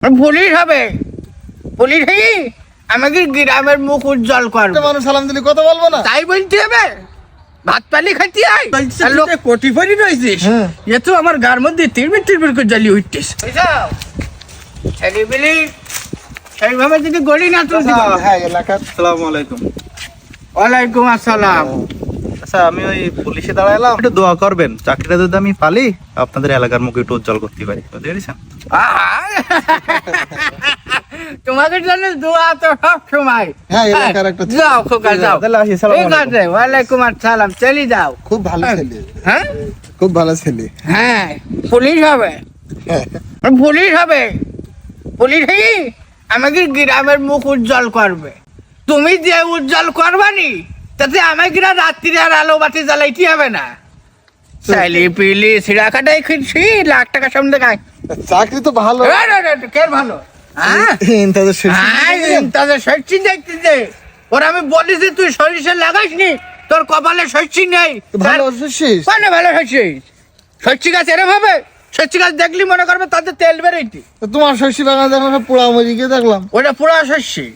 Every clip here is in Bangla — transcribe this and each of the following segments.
পুলিশ হবে, পুলিশ হয়ে আমাকে গ্রামের মুখ উজ্জ্বল করবে। মানুষ সালাম দিলে কথা বলবো না, তাই বলতে হবে। ভাত পানি খাইতে আয়, লোক কোটি ফরি রয়েছিস, এ তো আমার গার মধ্যে তিরবির তিরবির করে জ্বালিয়ে উঠছিস। ছেলেবেলি সেইভাবে যদি গড়ি না তুলতে। হ্যাঁ এলাকা। আসসালামু আলাইকুম। ওয়ালাইকুম আসসালাম। আচ্ছা আমি ওই পুলিশে দাঁড়ালাম, একটু দোয়া করবেন চাকরিটা যদি আমি পালি আপনাদের এলাকার মুখ একটু উজ্জ্বল করতে পারি, বুঝতে পেরেছেন? তোমাকে জন্য দোয়া তো সব সময়। হ্যাঁ এলাকার একটা যাও খোকা যাও। তাহলে আসি, আসসালামু ঠিক আছে, ওয়ালাইকুম আসসালাম, চলে যাও। খুব ভালো ছেলে। হ্যাঁ খুব ভালো ছেলে। হ্যাঁ পুলিশ হবে, পুলিশ হবে, পুলিশ হয়ে আমাকে গ্রামের মুখ উজ্জ্বল করবে। তুমি যে উজ্জ্বল করবানি তাতে আমাকে রাত্রি আর আলো বাতি জ্বালাইতে হবে না। চাইলে পিলি সিরা কাটাই খুঁজছি লাখ টাকা সামনে দেখায়। চাকরি তো ভালো। কে ভালো? তাদের শস্যি দেখতেছে ওরা। আমি বলেছি তুই সরিষা লাগাস নি, তোর কপালে শস্যি নেই। ভালো শস্যিস? মানে ভালো শস্যি, শস্যি গাছ এরম হবে। শস্যি গাছ দেখলি মনে করবে তাদের তেল বেরোইতি। তোমার শস্যি বাগান দেখলাম, পোড়া মরিকে দেখলাম। ওটা পুরা শস্যি,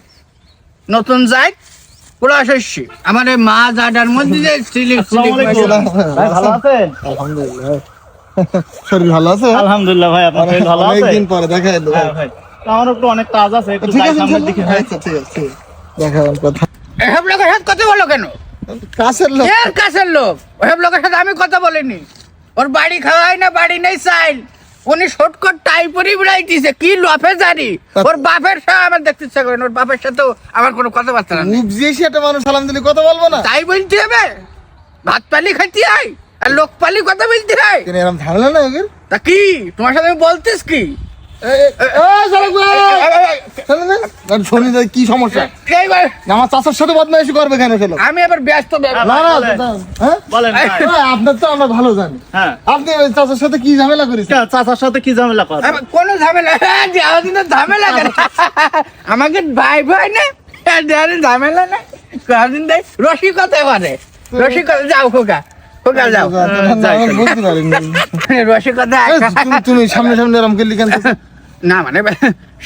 নতুন যাই পুরা শস্যি। আমার এই মা জাডার মধ্যে যে সিলিক সিলিক। ভাই ভালো আছেন? আলহামদুলিল্লাহ। শরীর ভালো আছে? আলহামদুলিল্লাহ ভাই, আপনার শরীর ভালো আছে? অনেকদিন পরে দেখা এলো। হ্যাঁ ভাই, আমার একটু অনেক কাজ আছে, একটু ঠিক যাই আছে সামনের দিকে। আচ্ছা ঠিক আছে দেখা হবে কথা। এসব লোকের সাথে কথা বলো কেন? কাছের লোক। এর কাছের লোক, ওসব লোকের সাথে আমি কথা বলিনি। ওর বাড়ি খাওয়াই না, বাড়ি নেই চাইল। উনি শর্টকাট টাইপেরই বেড়াইতেছে, কি লফে জানি। ওর বাপের সাথে আমার দেখতে ইচ্ছা করে না, ওর বাপের সাথেও আমার কোনো কথাবার্তা নেই। মুখ দিয়ে একটা মানুষ সালাম দিলে কথা বলবো না? তাই বলতে হবে। ভাত পালি খাইতে আয় আর লোক পালি কথা বলতে হয়। কেন এরকম ঝামেলা না ওদের? তা কি তোমার সাথে আমি বলতিস কি? শোনি কি সমস্যা? এইবার আমার চাচার সাথে বদমাইশি করবে কেন ছেলে? আমি এবার ব্যস্ত না না হ্যাঁ? বলেন ভাই। আপনার তো আমরা ভালো জানি। হ্যাঁ, আপনি ওই চাচার সাথে কি ঝামেলা করেছেন? চাচার সাথে কি ঝামেলা করে? কোনো ঝামেলা ঝামেলা কেন? আমাকে ভাই ভাই না ঝামেলা না কদিন দেয় রসিকতা পারে। রসিকতা যাও খোকা, খোকা যাও। আমি বুঝতে পারিনি। রসিকতা তুমি সামনে সামনে এরকম করলি কেন? না মানে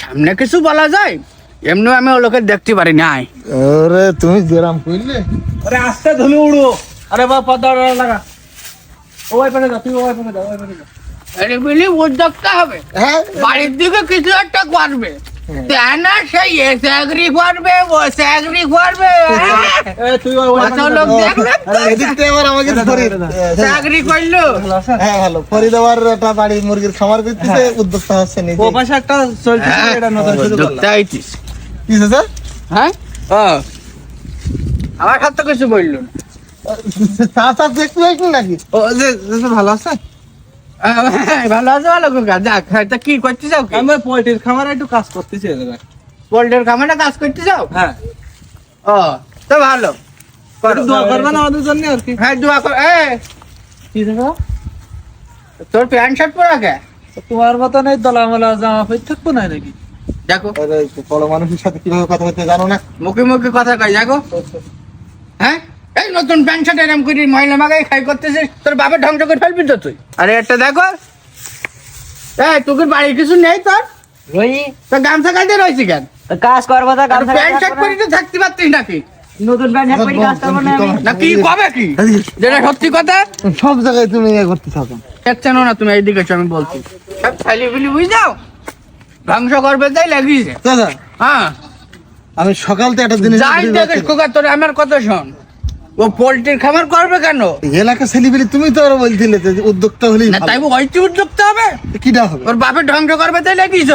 সামনে কিছু বলা যায়, এমনি আমি ও লোকের দেখতে পারি নাই। ওরে তুমি যেরাম করলে। আরে আস্তে ধুলে উড়ো। আরে বাবা পর্দা লাগা। ওই পাশে যা, তুই ওই পাশে যা, ওই পাশে যা। আরে বলি উদ্যোক্তা হবে, হ্যাঁ বাড়ির দিকে কিছু একটা করবে। তাই না সেই এ চাকরি করবে, ও চাকরি করবে। এই তুই ওই কত লোক দেখলে এদিক থেকে আবার আমাকে ফরিদ। চাকরি করলো। হ্যাঁ ভালো। ফরিদ আবার একটা বাড়ি মুরগির খামার করতেছে, উদ্যোক্তা হচ্ছে নিজে। ও পাশে একটা চলছে, এটা নতুন শুরু করলাম। উদ্যোক্তা হইতিস। কি স্যার? হ্যাঁ ও আমার সাথে কিছু বললো না। চাচা দেখতে পাইনি নাকি? ও যে ভালো আছে? ভালো আছে, ভালো খোকা। যাক, তা কি করতে চাও? আমি পোল্ট্রির খামারে একটু কাজ করতেছি। পোল্ট্রির খামারে কাজ করতে চাও? হ্যাঁ, ও তো ভালো। একটু দোয়া করবেন আমাদের জন্য আর কি। হ্যাঁ দোয়া কর। কি দেখো, তোর প্যান্ট শার্ট পরা কে? তোমার মতন এই দলামালা জামা পরে থাকবো না নাকি? দেখো আরে বড় মানুষের সাথে কিভাবে কথা বলতে জানো না? মুখে মুখে কথা কই। দেখো হ্যাঁ, এই নতুন প্যান্ট শার্ট এরম করে মহিলা মাগাই খাই করতেছিস, তোর বাবার ধ্বংস করে ফেলবি তো তুই। আরে একটা দেখো, তোকে বাড়ির কিছু নেই তোর? ওই তোর গামছা কাটে রয়েছে কেন? কাজ করবো তা গামছা প্যান্ট শার্ট পরে তো থাকতে পারতিস নাকি? নতুন প্যান্ট শার্ট পরে কাজ করবো না আমি। না কি কবে কি যেটা সত্যি কথা সব জায়গায় তুমি ইয়ে করতে থাকো। চেনো না তুমি। এইদিকে এসো, আমি বলছি সব খালি বিলি বুঝ যাও, ধ্বংস করবে তাই লাগিয়েছে। দাদা হ্যাঁ আমি সকাল থেকে একটা জিনিস যাই দেখিস খোকা, তোর আমার কথা শোন। ও পোল্ট্রির খামার করবে কেন? এলাকা ছেলেপিলি তুমি তো আরো বলছিলে যে উদ্যোক্তা হলেই না ভালো। তাই ওইটি উদ্যোক্তা হবে, কিটা হবে? ওর বাপের ধ্বংস করবে তাই লাগিয়েছ।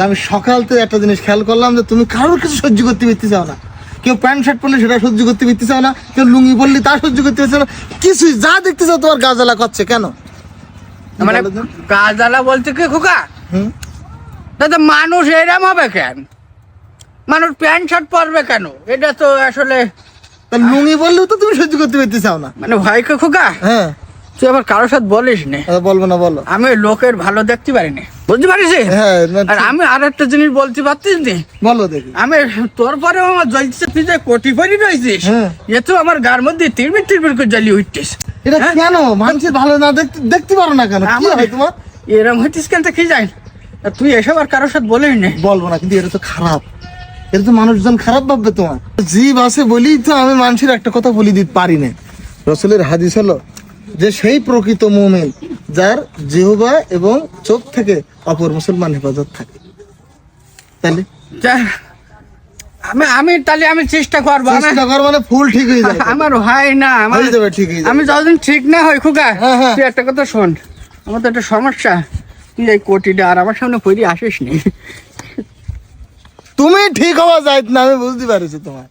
আমি সকাল থেকে একটা জিনিস খেয়াল করলাম যে তুমি কারোর কিছু সহ্য করতে পারতে চাও না। কেউ প্যান্ট শার্ট পরলে সেটা সহ্য করতে পারতে চাও না, কেউ লুঙ্গি পরলে তা সহ্য করতে পারছে না। কিছুই যা দেখতে চাও তোমার গা জ্বালা করছে কেন? মানে কাজ জ্বালা বলতে কি খোকা, হুম? দাদা মানুষ এরম হবে কেন? মানুষ প্যান্ট শার্ট পরবে কেন? এটা তো আসলে তা লুঙ্গি বললেও তো তুমি সহ্য করতে পারতে চাও না। মানে ভয় খোকা। হ্যাঁ তুই আবার কারোর সাথে বলিস নে, বলবো না, বলো। আমি ওই লোকের ভালো দেখতে পারিনি, বুঝতে পারিস? হ্যাঁ না, আর আমি আর একটা জিনিস বলতে পারতিস নি, বলো দেখি। আমি তোর পরে আমার জ্বলছে, তুই যে কোটি ফরি রয়েছিস, হ্যাঁ। এ তো আমার গার মধ্যে তিরবির তিরবির করে জ্বালিয়ে উঠছিস। এটা হ্যাঁ? কেন মানুষের ভালো না দেখতে পারো না কেন? কি আমার- হয় তোমার? এরম হইতিস কেন তা কি জানি? তা তুই এসব আর কারোর সাথে বলিস না। বলবো না, কিন্তু এটা তো খারাপ, এটা তো মানুষজন খারাপ ভাববে তোমার। জীব আছে বলেই তো আমি মানুষের একটা কথা বলি দিতে পারি না। রাসূলের হাদিস হলো যে সেই প্রকৃত মুমিন যার জিহ্বা এবং চোখ থেকে অপর মুসলমান হেফাজত থাকে। তাহলে যা, আমি তাহলে আমি চেষ্টা করবো। চেষ্টা কর মানে ফুল ঠিক হয়ে যাবে। আমার হয় না, আমার হয়ে যাবে, ঠিক হয়ে যাবে। আমি যতদিন ঠিক না হই খুকা, হ্যাঁ, হ্যাঁ। তুই একটা কথা শোন, আমার তো একটা সমস্যা, তুই এই কোটিটা আর আমার সামনে পড়ে আসিস নি। তুমি ঠিক হওয়া যায় না, আমি বুঝতে পারছি তোমার।